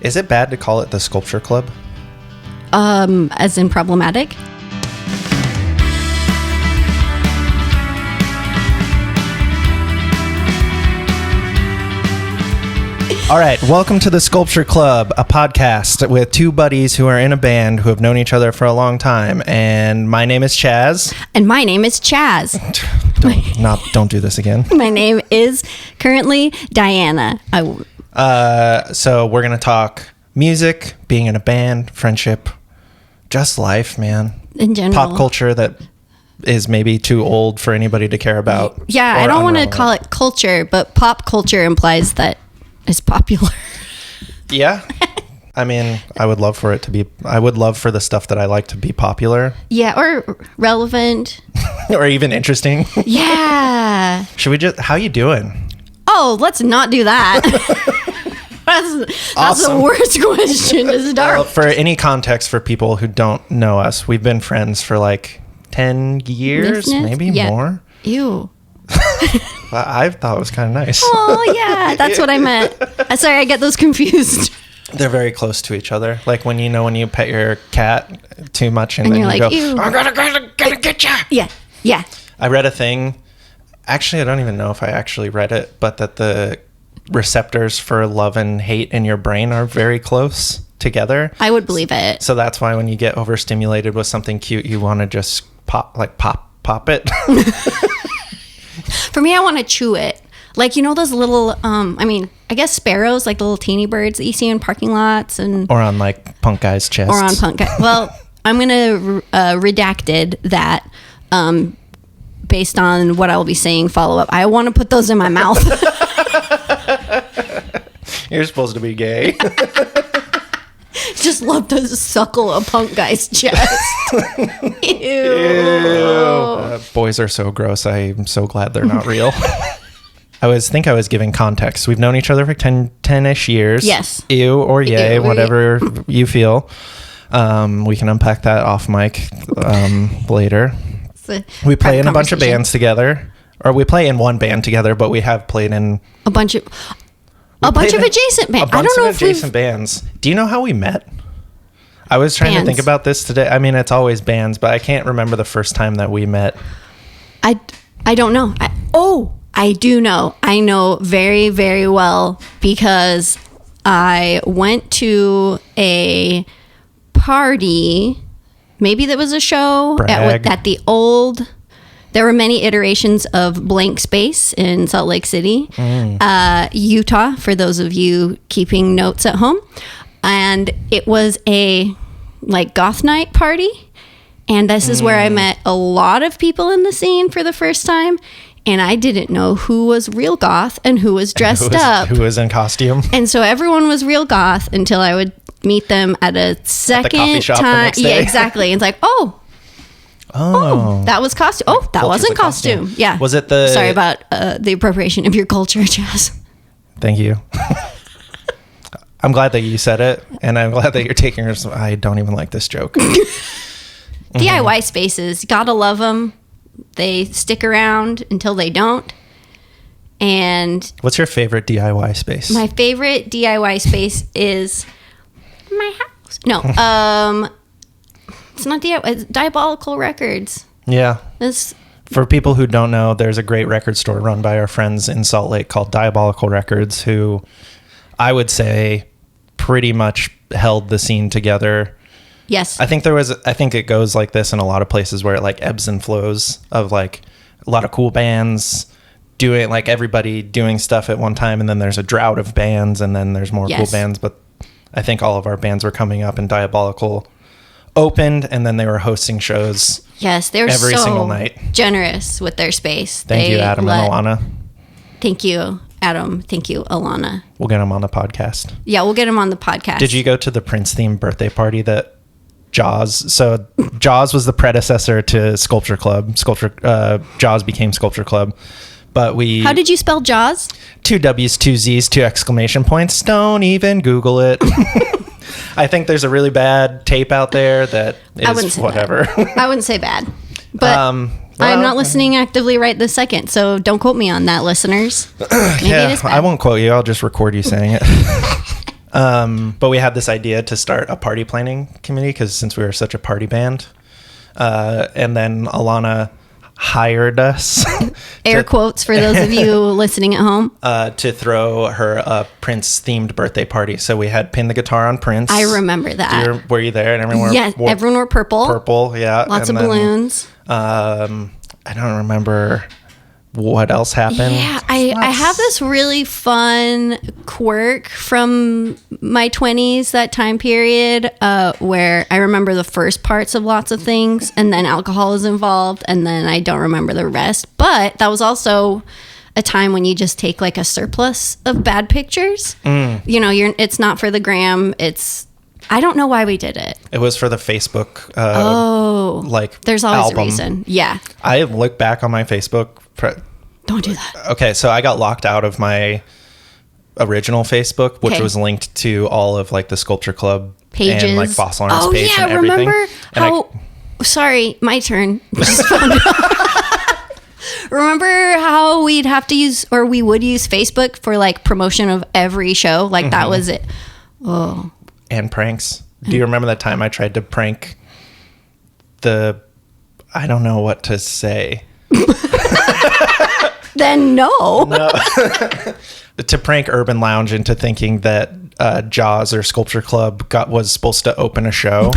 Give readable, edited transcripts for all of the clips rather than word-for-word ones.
Is it bad to call it the Sculpture Club? As in problematic? All right, welcome to the Sculpture Club, a podcast with two buddies who are in a band who have known each other for a long time. And my name is Chaz. And my name is Chaz. Don't do this again. My name is currently Diana. So we're going to talk music, being in a band, friendship, just life, man. In general. Pop culture that is maybe too old for anybody to care about. Yeah, I don't want to call it culture, but pop culture implies that it's popular. Yeah. I mean, I would love for the stuff that I like to be popular. Yeah, or relevant. Or even interesting. Yeah. How you doing? Oh, let's not do that. That's Awesome. the worst question to start. Well, for any context for people who don't know us, we've been friends for like 10 years, maybe more. Ew. I thought it was kind of nice. Oh, yeah. That's what I meant. Sorry, I get those confused. They're very close to each other. Like when you pet your cat too much and then you're you like, go, ew. I'm gonna get you. Yeah. Yeah. I read a thing. Actually, I don't even know if I actually read it, but that the receptors for love and hate in your brain are very close together. I would believe it. So that's why when you get overstimulated with something cute, you want to just pop it. For me, I want to chew it. Like, those little, I guess sparrows, like the little teeny birds that you see in parking lots. Or on like punk guys' chests. Or on punk guys. Well, I'm going to redacted that based on what I will be saying follow up. I want to put those in my mouth. You're supposed to be gay. Just love to suckle a punk guy's chest. Ew. Boys are so gross. I'm so glad they're not real. I was giving context. We've known each other for 10-ish years. Yes. Ew or yay, whatever you feel. We can unpack that off mic later. We play in a bunch of bands together. Or we play in one band together, but we have played in a bunch of adjacent bands. I don't know if adjacent bands. Do you know how we met? I was trying to think about this today. I mean, it's always bands, but I can't remember the first time that we met. I don't know. I do know. I know very, very well because I went to a party. Maybe there was a show at the old. There were many iterations of Blank Space in Salt Lake City, Utah, for those of you keeping notes at home. And it was a goth night party. And this is where I met a lot of people in the scene for the first time. And I didn't know who was real goth and who was dressed up. Who was in costume. And so everyone was real goth until I would meet them at a second coffee shop time. The next day. Yeah, exactly. And it's like, oh, that was costume. Oh, that wasn't costume. Yeah. Was it the... Sorry about the appropriation of your culture, Chaz. Thank you. I'm glad that you said it, and I'm glad that you're taking her... I don't even like this joke. DIY spaces. Gotta love them. They stick around until they don't. And... What's your favorite DIY space? My favorite DIY space is my house. No, it's not DIY. It's Diabolical Records. Yeah. For people who don't know, there's a great record store run by our friends in Salt Lake called Diabolical Records, who I would say pretty much held the scene together. Yes. I think it goes like this in a lot of places where it like ebbs and flows of like a lot of cool bands doing like everybody doing stuff at one time. And then there's a drought of bands and then there's more cool bands. But I think all of our bands were coming up and Diabolical opened and then they were hosting shows. Yes, they were every single night. Generous with their space. Thank you, Adam and Alana. Thank you, Adam. Thank you, Alana. We'll get them on the podcast. Yeah, we'll get them on the podcast. Did you go to the Prince-themed birthday party that Jaws? So Jaws was the predecessor to Sculpture Club. Jaws became Sculpture Club. But How did you spell Jaws? 2 W's, 2 Z's, 2 exclamation points. Don't even Google it. I think there's a really bad tape out there that is whatever. I wouldn't say bad. But I'm not listening actively right this second, so don't quote me on that, listeners. Maybe I won't quote you. I'll just record you saying it. But we had this idea to start a party planning committee because since we were such a party band, and then Alana hired us Air quotes for those of you listening at home. To throw her a Prince themed birthday party. So we had Pin the Guitar on Prince. I remember that. Were you there? And everyone everyone wore purple. Purple, yeah. Lots of balloons. I don't remember what else happened. Yeah, I have this really fun quirk from my 20s, that time period, where I remember the first parts of lots of things, and then alcohol is involved, and then I don't remember the rest. But that was also a time when you just take like a surplus of bad pictures. You know, it's not for the gram. I don't know why we did it. It was for the Facebook. There's always album. a reason. Yeah. I look back on my Facebook. Don't do that. Okay, so I got locked out of my original Facebook, which was linked to all of like the Sculpture Club pages and like Fossil Arts page and everything. Remember how? Sorry, my turn. Just found out. Remember how we'd have to use, or we would use Facebook for like promotion of every show? Like that was it. Oh. And pranks. Do you remember that time I tried to prank I don't know what to say. Then no. To prank Urban Lounge into thinking that Jaws or Sculpture Club was supposed to open a show.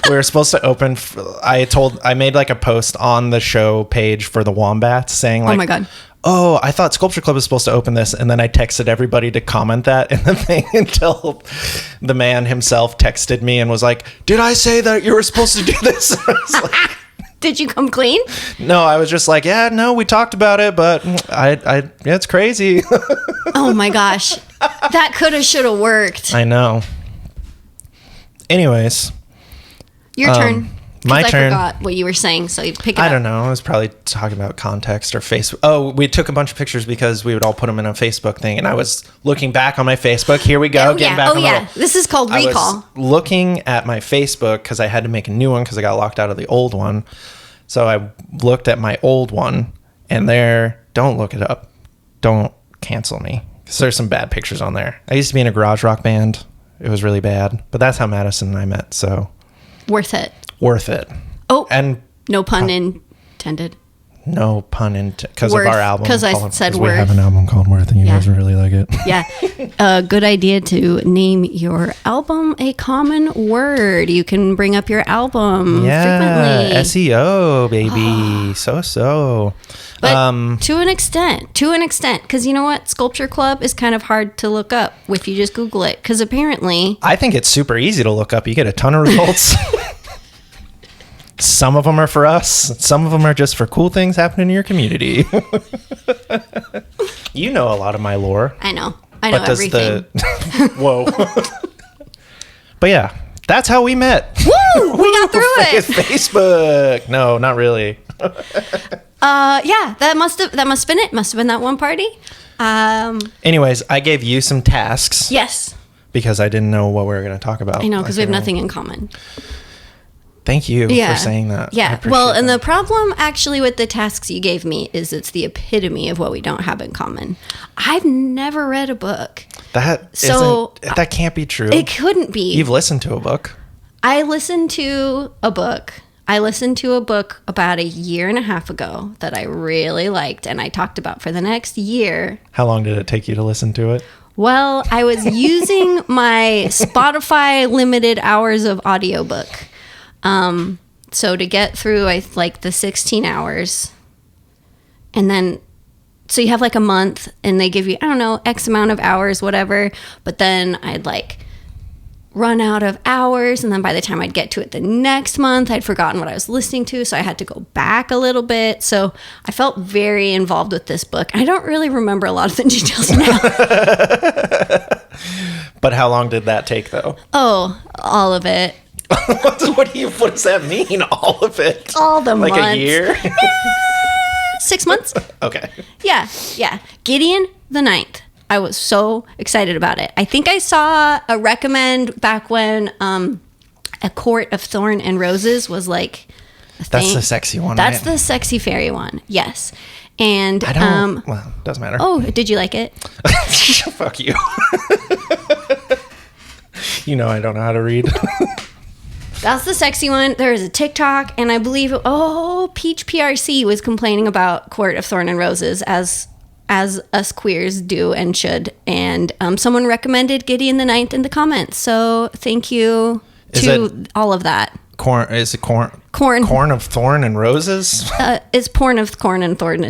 We were supposed to open. I made like a post on the show page for the Wombats saying like, "Oh my god, oh, I thought Sculpture Club was supposed to open this," and then I texted everybody to comment that in the thing until the man himself texted me and was like, "Did I say that you were supposed to do this?" I was like, did you come clean? No, I was just like, yeah, no, we talked about it, but yeah, it's crazy. Oh my gosh, that coulda, shoulda worked. I know. Anyways, your turn. My turn. I forgot what you were saying, so you pick it up. I don't know. I was probably talking about context or Facebook. Oh, we took a bunch of pictures because we would all put them in a Facebook thing, and I was looking back on my Facebook. Here we go. This is called recall. I was looking at my Facebook because I had to make a new one because I got locked out of the old one. So I looked at my old one, and don't look it up. Don't cancel me because there's some bad pictures on there. I used to be in a garage rock band. It was really bad, but that's how Madison and I met. So worth it. Oh, and no pun intended. No pun intended because of our album. Because I said Worth. We have an album called Worth, and you guys really like it. Yeah, good idea to name your album a common word. You can bring up your album frequently. SEO, baby. so. But to an extent, because you know what? Sculpture Club is kind of hard to look up if you just Google it. Because apparently, I think it's super easy to look up. You get a ton of results. Some of them are for us. Some of them are just for cool things happening in your community. You know a lot of my lore. I know everything. Whoa. But yeah, that's how we met. Woo! We got through it. Facebook. No, not really. Yeah, that must have been it. Must have been that one party. Anyways, I gave you some tasks. Yes. Because I didn't know what we were going to talk about. I know, because we have nothing in common. Thank you for saying that. Yeah. Well, and the problem actually with the tasks you gave me is it's the epitome of what we don't have in common. I've never read a book. That can't be true. It couldn't be. You've listened to a book. I listened to a book. About a year and a half ago that I really liked and I talked about for the next year. How long did it take you to listen to it? Well, I was using my Spotify limited hours of audiobook. So to get through, the 16 hours, and then, so you have like a month and they give you, I don't know, X amount of hours, whatever. But then I'd run out of hours. And then by the time I'd get to it the next month, I'd forgotten what I was listening to. So I had to go back a little bit. So I felt very involved with this book. I don't really remember a lot of the details now. But how long did that take though? Oh, all of it. What does that mean? All of it? All the months. Like a year? 6 months. Okay. Yeah. Gideon the Ninth. I was so excited about it. I think I saw a recommend back when A Court of Thorn and Roses was like a thing. That's the sexy one, That's right? the sexy fairy one. Yes. And I don't, well, doesn't matter. Oh, did you like it? Fuck you. You know I don't know how to read. That's the sexy one. There is a TikTok, and I believe, Peach PRC was complaining about Court of Thorn and Roses as us queers do and should. And someone recommended Gideon the Ninth in the comments. So thank you to all of that. Is it corn? Corn. Corn of Thorn and Roses? It's porn of corn and thorn.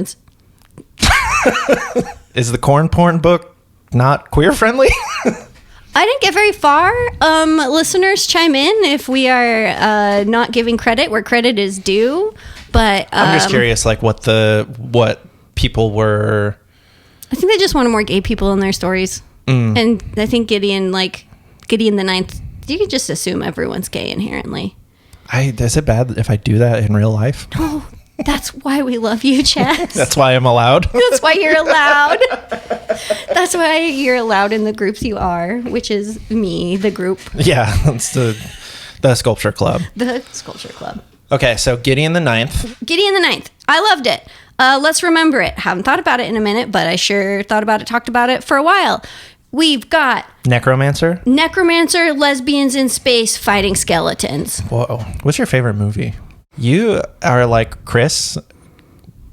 Is the corn porn book not queer friendly? I didn't get very far. Listeners, chime in if we are not giving credit where credit is due. But I'm just curious, like what people were. I think they just wanted more gay people in their stories. And I think Gideon the Ninth, you could just assume everyone's gay inherently. Is it bad if I do that in real life? No, that's why we love you, Chaz. That's why I'm allowed. That's why you're allowed. That's why you're allowed in the groups you are, which is me, the group. Yeah, that's the sculpture club. The sculpture club. Okay, so Gideon the Ninth. Gideon the Ninth. I loved it. Let's remember it. Haven't thought about it in a minute, but I sure thought about it, talked about it for a while. We've got Necromancer, lesbians in space fighting skeletons. Whoa. What's your favorite movie? You are like Chris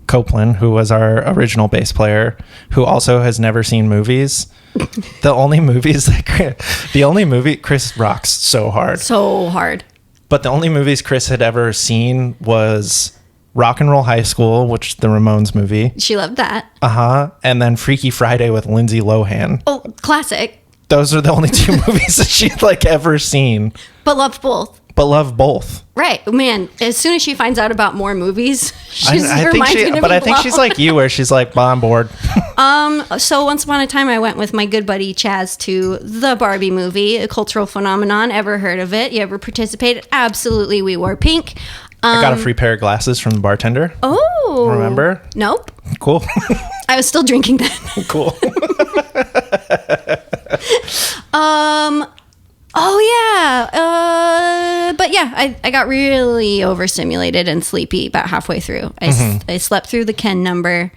Copeland, who was our original bass player, who also has never seen movies. The only movie Chris rocks so hard. So hard. But the only movies Chris had ever seen was Rock and Roll High School, which the Ramones movie. She loved that. And then Freaky Friday with Lindsay Lohan. Oh, classic. Those are the only two movies that she'd like ever seen. But loved both. But love both. Right. Man, as soon as she finds out about more movies, I think she's like you, where she's like, well, I'm bored. So once upon a time, I went with my good buddy Chaz to the Barbie movie, a cultural phenomenon. Ever heard of it? You ever participated? Absolutely. We wore pink. I got a free pair of glasses from the bartender. Oh. Remember? Nope. Cool. I was still drinking then. Cool. But yeah, I got really overstimulated and sleepy about halfway through. I slept through the Ken number.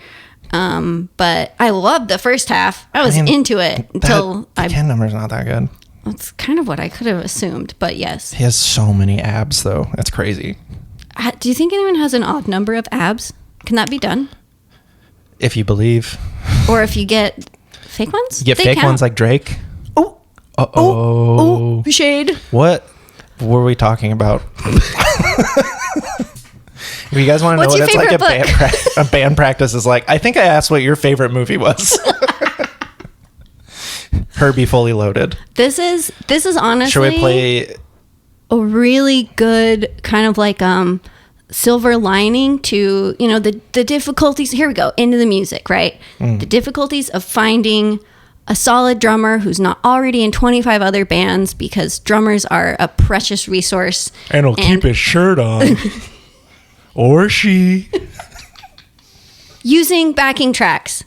But I loved the first half. I was into it until the Ken number's not that good. That's kind of what I could have assumed, but yes. He has so many abs, though. That's crazy. Do you think anyone has an odd number of abs? Can that be done? If you believe. Or if you get fake ones? You get fake ones like Drake? Oh. Oh, shade. What were we talking about? If you guys want to know what it's like a band practice is like, I think I asked what your favorite movie was. Herbie Fully Loaded. This is honestly... Should we play... a really good kind of like silver lining to, the difficulties. Here we go, into the music, right? The difficulties of finding a solid drummer who's not already in 25 other bands, because drummers are a precious resource. And he'll keep his shirt on. Or she. Using backing tracks.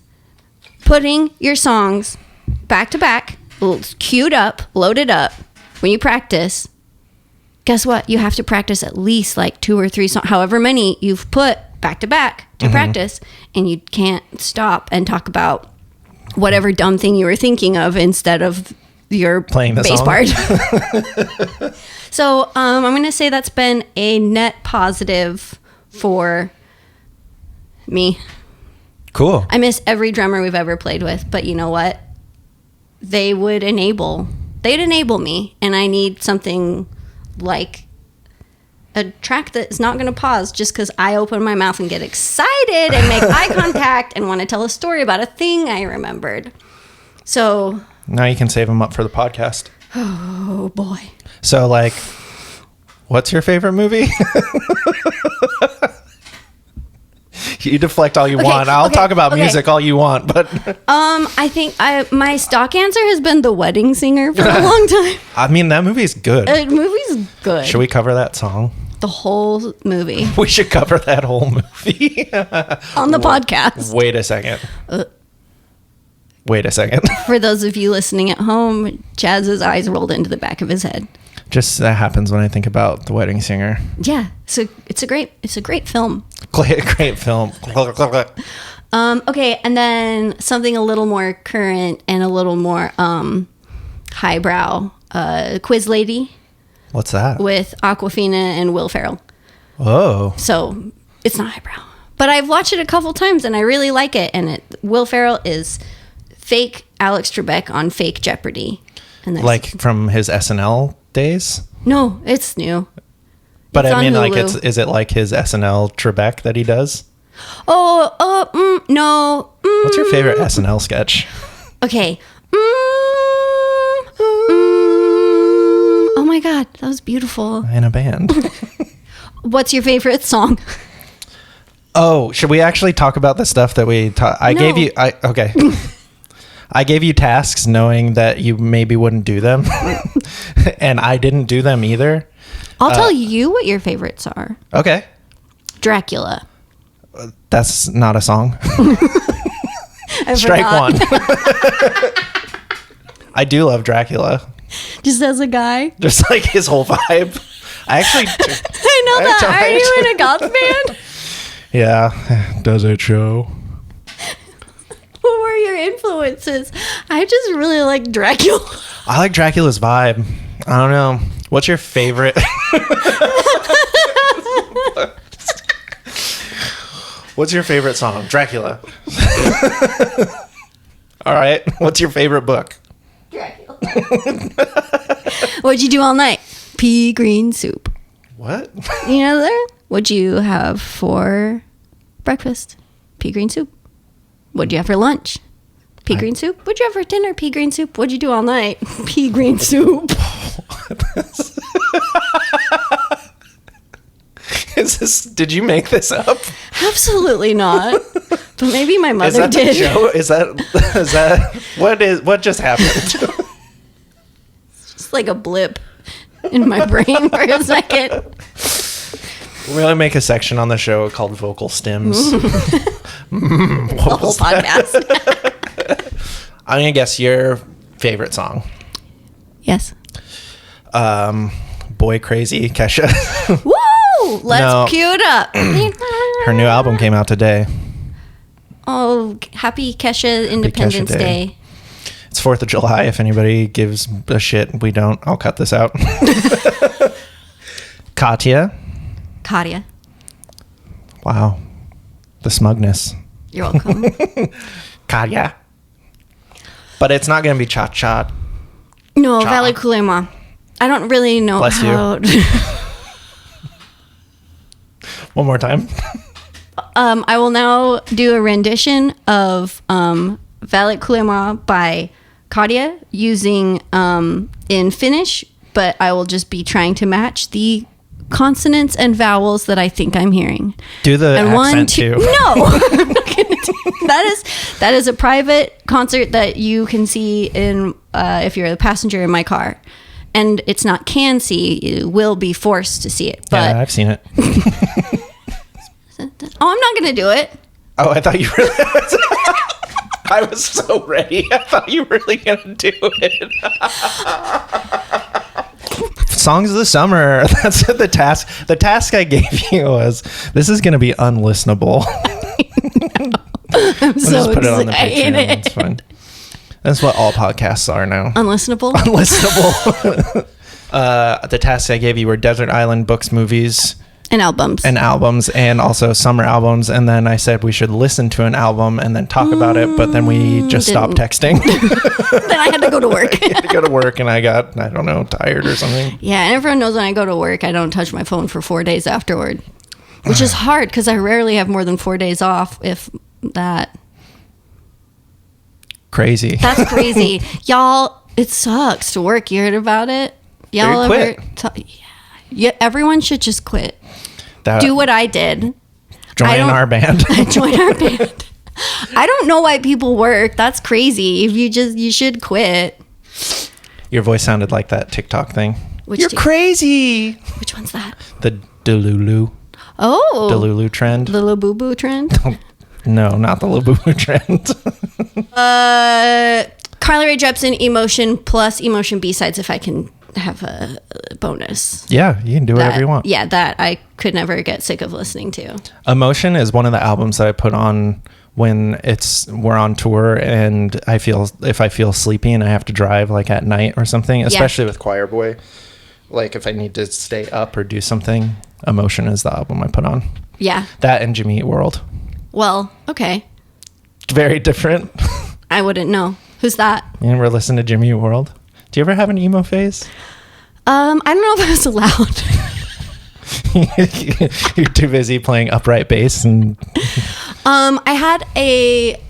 Putting your songs back to back, queued up, loaded up. When you practice, guess what? You have to practice at least like 2 or 3 songs, however many you've put back to back to practice. And you can't stop and talk about whatever dumb thing you were thinking of instead of your playing the bass song. part. So I'm going to say that's been a net positive for me. Cool. I miss every drummer we've ever played with, but you know what? They'd enable me, and I need something like a track that's not going to pause just because I open my mouth and get excited and make eye contact and want to tell a story about a thing I remembered. So now you can save them up for the podcast. Oh boy. So like, what's your favorite movie? You deflect all you want. I'll talk about music all you want, but I think my stock answer has been The Wedding Singer for a long time. I mean, that movie's good. The movie's good. Should we cover that song? The whole movie. We should cover that whole movie on the podcast. Wait a second. For those of you listening at home, Chaz's eyes rolled into the back of his head. Just that happens when I think about The Wedding Singer. Yeah, so it's a great film. Great film. Okay, and then something a little more current and a little more highbrow. Quiz Lady What's that? with Aquafina and Will Ferrell. Oh. So it's not highbrow. But I've watched it a couple times and I really like it. And Will Ferrell is fake Alex Trebek on fake Jeopardy. And Like from his SNL days? No, it's new. But It's I on mean, like, Hulu. is it like his SNL Trebek that he does? No. What's your favorite SNL sketch? Okay. Oh my God, that was beautiful. In a band. What's your favorite song? Oh, should we actually talk about the stuff that we taught? Okay. I gave you tasks knowing that you maybe wouldn't do them. And I didn't do them either. I'll tell you what your favorites are. Okay. Dracula. That's not a song. I Strike forgot. one. I do love Dracula. Just as a guy. Just like his whole vibe. I actually... I know that. Are you in a goth band? Yeah. Does it show? What were your influences? I just really like Dracula. I like Dracula's vibe. I don't know. What's your favorite? What's your favorite song? Dracula. All right. What's your favorite book? Dracula. What'd you do all night? Pea green soup. What? You know that? What'd you have for breakfast? Pea green soup. What'd you have for lunch? Pea green soup. What'd you have for dinner? Pea green soup. What'd you do all night? Pea green soup. Did you make this up? Absolutely not. But maybe my mother Is that did. the show? Is that what just happened? Just like a blip in my brain for a second. We're gonna make a section on the show called Vocal Stems. The whole podcast. I'm gonna guess your favorite song. Yes. Boy Crazy, Kesha. Woo! Let's No. cue it up. Her new album came out today. Oh, happy Kesha Independence Kesha Day. Day. It's 4th of July. If anybody gives a shit, we don't. I'll cut this out. Katya. Wow. The smugness. You're welcome. Katya. But it's not going to be cha-cha. No, Cha. Valley Kulema. I don't really know Bless you. how. One more time. I will now do a rendition of Valley Kulema by Katya using in Finnish, but I will just be trying to match the consonants and vowels that I think I'm hearing. Do the And accent too. No, I'm not gonna do that is a private concert that you can see in if you're the passenger in my car, and it's not can see, you will be forced to see it. But Yeah, I've seen it. oh, I'm not gonna do it. Oh, I thought you really... I was so ready. I thought you were really going to do it. Songs of the summer. That's the task. The task I gave you was, this is going to be unlistenable. I'm so Just put it on the excited. Patreon. It's fine. That's what all podcasts are now. Unlistenable. Unlistenable. The tasks I gave you were Desert Island books, movies, And albums. and albums, and also summer albums. And then I said we should listen to an album and then talk about it, but then we just stopped texting. Then I had to go to work. I had to go to work and I got, I don't know, tired or something. Yeah, and everyone knows when I go to work, I don't touch my phone for 4 days afterward, which is hard because I rarely have more than 4 days off, if that. Crazy. That's crazy. Y'all, it sucks to work. You heard about it? Y'all Quit. Yeah, everyone should just quit. That- Do what I did. Join our band. Join our band. I don't know why people work. That's crazy. If you should quit. Your voice sounded like that TikTok thing. You're TikTok? crazy. Which one's that? The Delulu. Oh. Delulu trend. The Labubu trend. No, not the Labubu trend. Carly Rae Jepsen, Emotion plus Emotion B-sides if I can have a bonus. Yeah, you can do whatever you want. Yeah, that I could never get sick of listening to. Emotion is one of the albums that I put on when we're on tour and if I feel sleepy and I have to drive like at night or something, especially with Choir Boy, like if I need to stay up or do something, Emotion is the album I put on. Yeah. That and Jimmy Eat World. Well, okay. Very different. I wouldn't know. Who's that? You ever listen to Jimmy Eat World? Do you ever have an emo phase? I don't know if I was allowed. You're too busy playing upright bass and I had a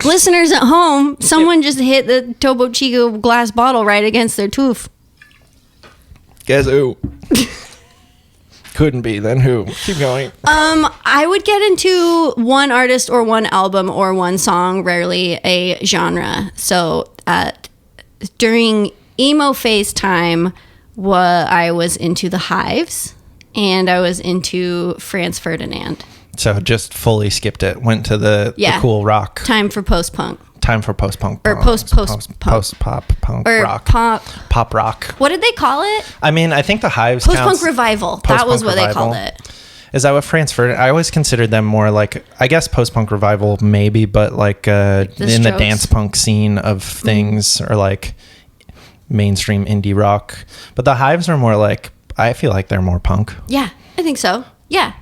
listeners at home, someone just hit the Topo Chico glass bottle right against their tooth. Guess who? Couldn't be, then who? Keep going. I would get into one artist or one album or one song, rarely a genre. So during emo phase time, I was into the Hives and I was into Franz Ferdinand. So just fully skipped it. Went to the cool rock. Time for post-punk. Time for post-punk. Or post-pop punk or rock. Pop rock. What did they call it? I mean, I think the Hives Post-punk revival. That was what they called it. Is that what Franz Ferdinand? I always considered them more like, I guess post-punk revival maybe, but like in the dance punk scene of things or like mainstream indie rock. But the Hives are more like, I feel like they're more punk. Yeah, I think so. Yeah.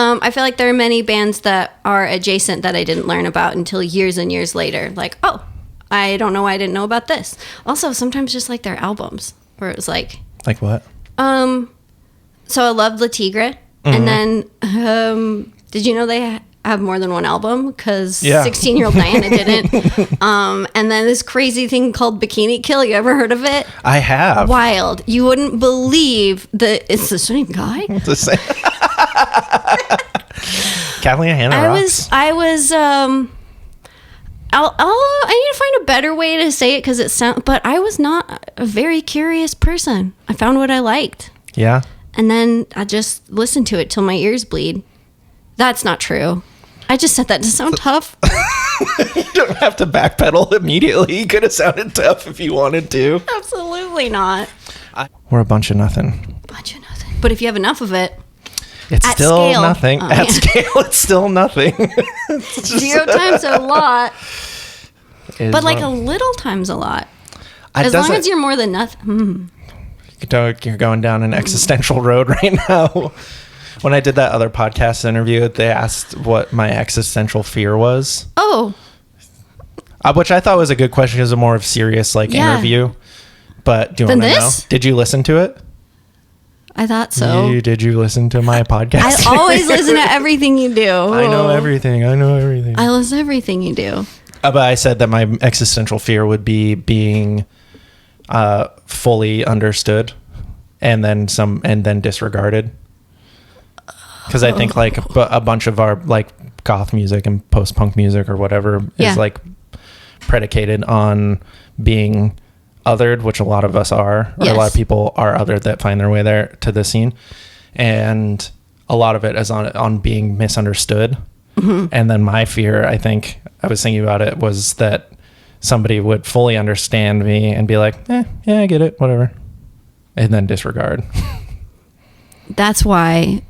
I feel like there are many bands that are adjacent that I didn't learn about until years and years later. Like, oh, I don't know why I didn't know about this. Also, sometimes just like their albums, where it was like... Like what? So I loved Le Tigre. And then, did you know they have more than one album? Because 16-year-old Diana didn't. And then this crazy thing called Bikini Kill. You ever heard of it? I have. Wild. You wouldn't believe that it's the same guy. It's the same. Kathleen Hanna rocks. I need to find a better way to say it because it sounds. But I was not a very curious person. I found what I liked. Yeah. And then I just listened to it till my ears bleed. That's not true. I just said that to sound tough. You don't have to backpedal immediately. You could have sounded tough if you wanted to. Absolutely not. We're a bunch of nothing. But if you have enough of it. It's still scale, nothing. At scale, it's still nothing. 0 times a lot. But like a little times a lot. As long as you're more than nothing. You're going down an existential road right now. When I did that other podcast interview, they asked what my existential fear was. Oh. Which I thought was a good question because it's a more of serious interview. But do you want to know? Did you listen to it? I thought so. Did you listen to my podcast? I always listen to everything you do. I know everything. I listen to everything you do. But I said that my existential fear would be being fully understood and then disregarded. Because I think like a bunch of our like goth music and post-punk music or whatever is like predicated on being othered, which a lot of us are, or a lot of people are othered that find their way there to the scene, and a lot of it is on being misunderstood. And then my fear, I think I was thinking about it, was that somebody would fully understand me and be like, yeah, I get it, whatever, and then disregard. That's why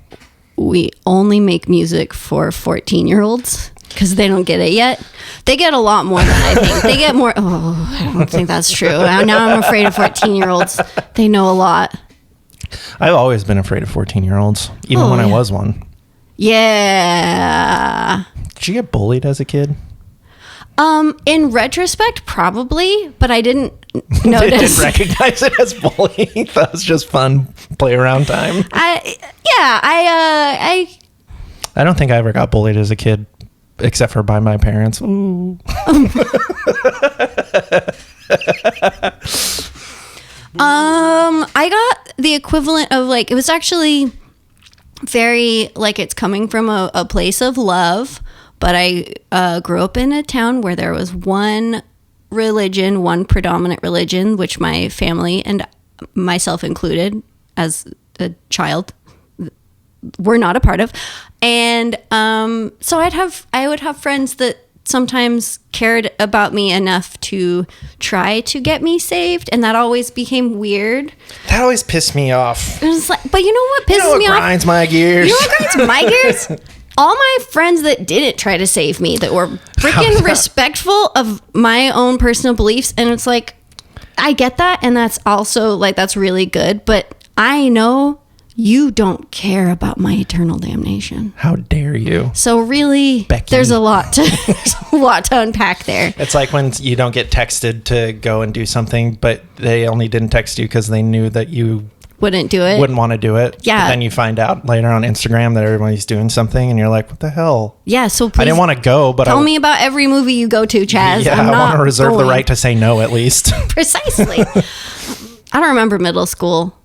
we only make music for 14-year-olds. Because they don't get it yet. They get a lot more than I think. They get more. Oh, I don't think that's true. Now I'm afraid of 14-year-olds. They know a lot. I've always been afraid of 14-year-olds, even when I was one. Yeah. Did you get bullied as a kid? In retrospect, probably, but I didn't notice. Didn't recognize it as bullying. That was just fun play around time. I don't think I ever got bullied as a kid. Except for by my parents. Ooh. I got the equivalent of like, it was actually very like it's coming from a place of love, but I grew up in a town where there was one predominant religion, which my family and myself included as a child were not a part of. And so I would have friends that sometimes cared about me enough to try to get me saved, and that always became weird. That always pissed me off. It was like, but you know what pisses me off? Grinds my gears. You know what grinds my gears? All my friends that didn't try to save me, that were freaking respectful of my own personal beliefs, and it's like, I get that, and that's also like, that's really good, but I know you don't care about my eternal damnation. How dare you? So really, Becky. there's a lot to unpack there. It's like when you don't get texted to go and do something, but they only didn't text you because they knew that you wouldn't do it. Wouldn't want to do it. Yeah. But then you find out later on Instagram that everybody's doing something, and you're like, what the hell? Yeah, so please I didn't want to go, but tell me about every movie you go to, Chaz. Yeah, I want to reserve the right to say no at least. Precisely. I don't remember middle school.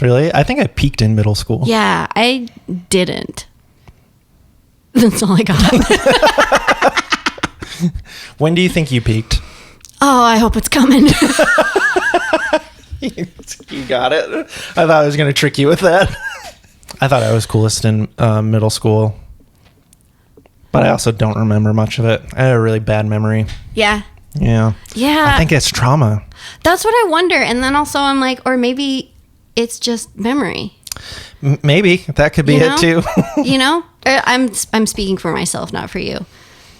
Really? I think I peaked in middle school. Yeah, I didn't. That's all I got. When do you think you peaked? Oh, I hope it's coming. You got it. I thought I was going to trick you with that. I thought I was coolest in middle school, but I also don't remember much of it. I had a really bad memory. Yeah. Yeah. Yeah. I think it's trauma. That's what I wonder. And then also I'm like, or maybe it's just memory. Maybe that could be it too. You know, I'm speaking for myself, not for you.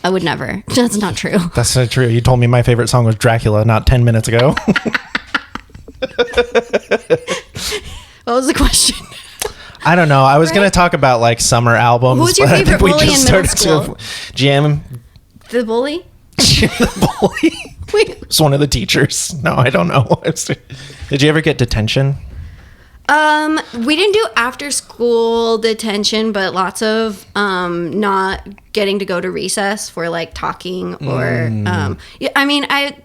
I would never. That's not true. That's not true. You told me my favorite song was Dracula not 10 minutes ago. What was the question? I don't know. I was going to talk about like summer albums. Who's your favorite bully in middle school? Jim. The bully? Jim the bully. Wait. It's one of the teachers. No, I don't know. Did you ever get detention? We didn't do after school detention, but lots of not getting to go to recess for like talking or yeah, I mean, I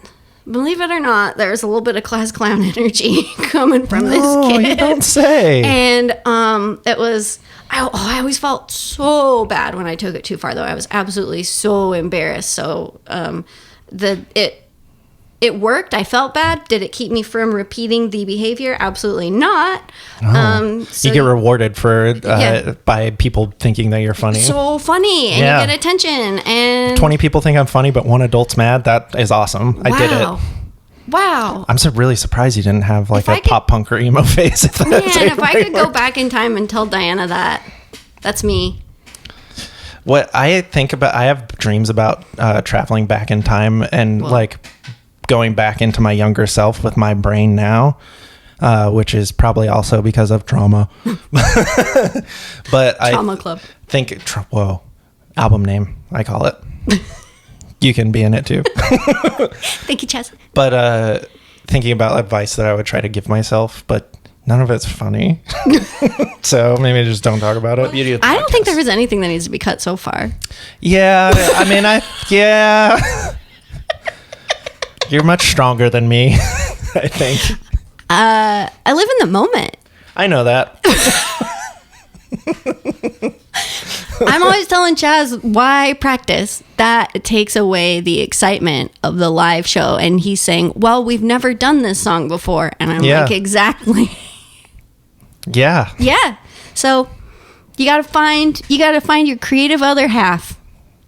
believe it or not, there's a little bit of class clown energy coming from this kid. You don't say. And it was I always felt so bad when I took it too far, though. I was absolutely so embarrassed. So it worked. I felt bad. Did it keep me from repeating the behavior? Absolutely not. So you get rewarded for by people thinking that you're funny. So funny, and you get attention. And 20 people think I'm funny, but one adult's mad. That is awesome. Wow. I did it. Wow. I'm so really surprised you didn't have like a pop punk or emo face. If I could go back in time and tell Diana that's me. What I think about, I have dreams about traveling back in time and like going back into my younger self with my brain now, which is probably also because of trauma. But Trauma Club. Think, album name, I call it. You can be in it too. Thank you, Chaz. But thinking about advice that I would try to give myself, but none of it's funny. So maybe just don't talk about it. I don't think there is anything that needs to be cut so far. Yeah, I mean, yeah. You're much stronger than me, I think. I live in the moment. I know that. I'm always telling Chaz, why practice? That takes away the excitement of the live show. And he's saying, well, we've never done this song before. And I'm like, exactly. Yeah. Yeah. So you gotta find your creative other half,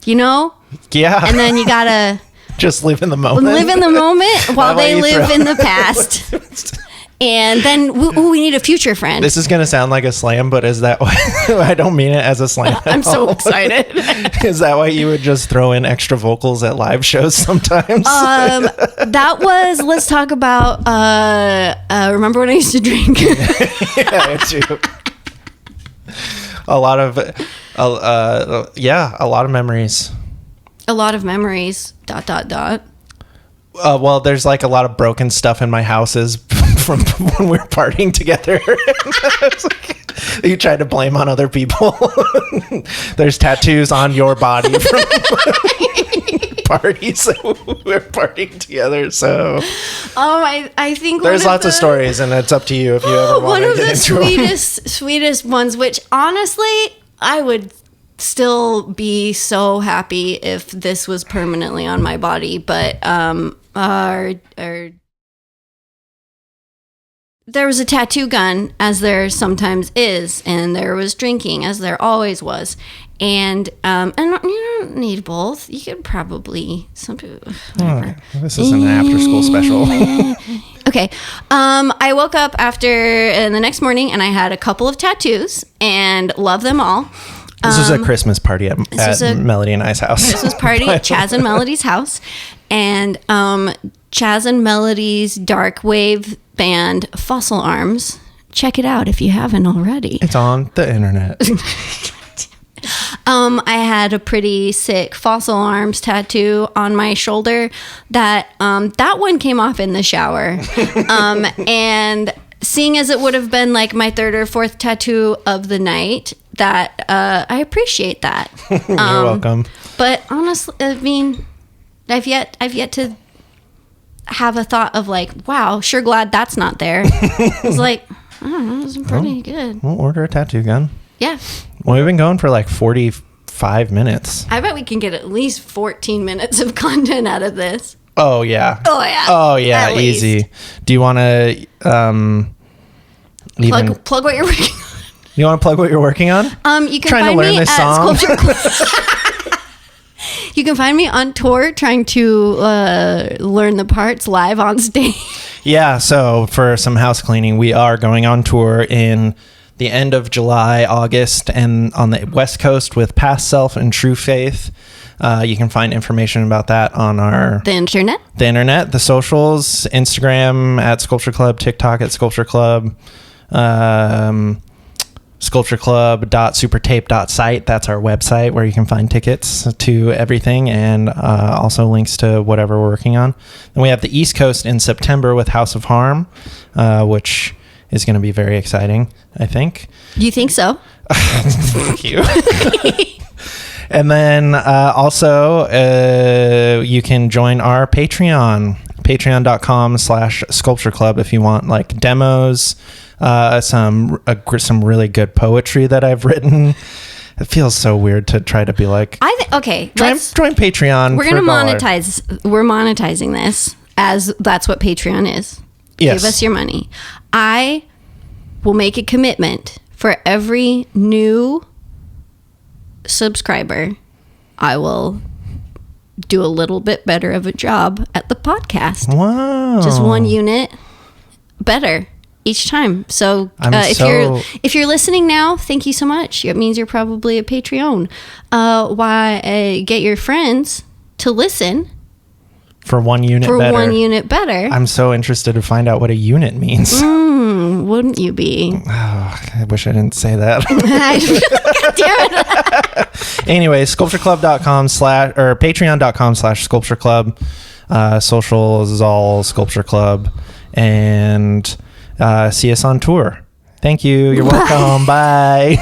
you know? Yeah. And then you gotta just live in the moment. Live in the moment while they live in the past. And then we need a future friend. This is going to sound like a slam, but is that why? I don't mean it as a slam. I'm so excited. Is that why you would just throw in extra vocals at live shows sometimes? That was, let's talk about, remember when I used to drink? Yeah, too. A lot of memories. A lot of memories, ... Well, there's like a lot of broken stuff in my houses from when we were partying together. You tried to blame on other people. There's tattoos on your body from parties. We're partying together. So, I think there's lots of stories, and it's up to you if you ever want to get into one of the sweetest ones. Which honestly, I would still be so happy if this was permanently on my body, but there was a tattoo gun, as there sometimes is, and there was drinking, as there always was, And you don't need both. You could probably some people. This isn't an after school special. Okay. I woke up after the next morning and I had a couple of tattoos and love them all. This was a Christmas party at Melody and I's house. Christmas party at Chaz and Melody's house. And Chaz and Melody's dark wave band Fossil Arms. Check it out if you haven't already. It's on the internet. I had a pretty sick Fossil Arms tattoo on my shoulder that one came off in the shower. And seeing as it would have been like my third or fourth tattoo of the night, that I appreciate that. You're welcome. But honestly, I mean, I've yet to have a thought of like, wow, sure glad that's not there. It's like, I don't know, it's pretty good. We'll order a tattoo gun. Yeah. Well, we've been going for like 45 minutes. I bet we can get at least 14 minutes of content out of this. Oh, yeah. Oh, yeah. Oh, yeah. Easy. Do you want to plug what you're working on? You want to plug what you're working on? You can find me at Sculpture Club. You can find me on tour trying to learn the parts live on stage. Yeah, so for some house cleaning, we are going on tour in the end of July, August, and on the West Coast with Past Self and True Faith. You can find information about that on the internet, the socials, Instagram at Sculpture Club, TikTok at Sculpture Club, sculptureclub.supertape.site. That's our website where you can find tickets to everything and also links to whatever we're working on. Then we have the East Coast in September with House of Harm, which is going to be very exciting, I think. You think so? Thank you. And then also you can join our Patreon, patreon.com/Sculpture Club, if you want like demos, some really good poetry that I've written. It feels so weird to try to be like, okay, join Patreon. We're going to monetize. We're monetizing this as that's what Patreon is. Yes. Give us your money. I will make a commitment for every new subscriber. I will do a little bit better of a job at the podcast. Wow. Just 1 unit better each time. So if you're listening now, thank you so much. It means you're probably a Patreon. Get your friends to listen for 1 unit for better. 1 unit better. I'm so interested to find out what a unit means. Wouldn't you be? Oh, I wish I didn't say that. God damn it. Anyway, sculptureclub.com or patreon.com/Sculpture Club. Socials is all Sculpture Club. And see us on tour. Thank you. You're welcome. Bye.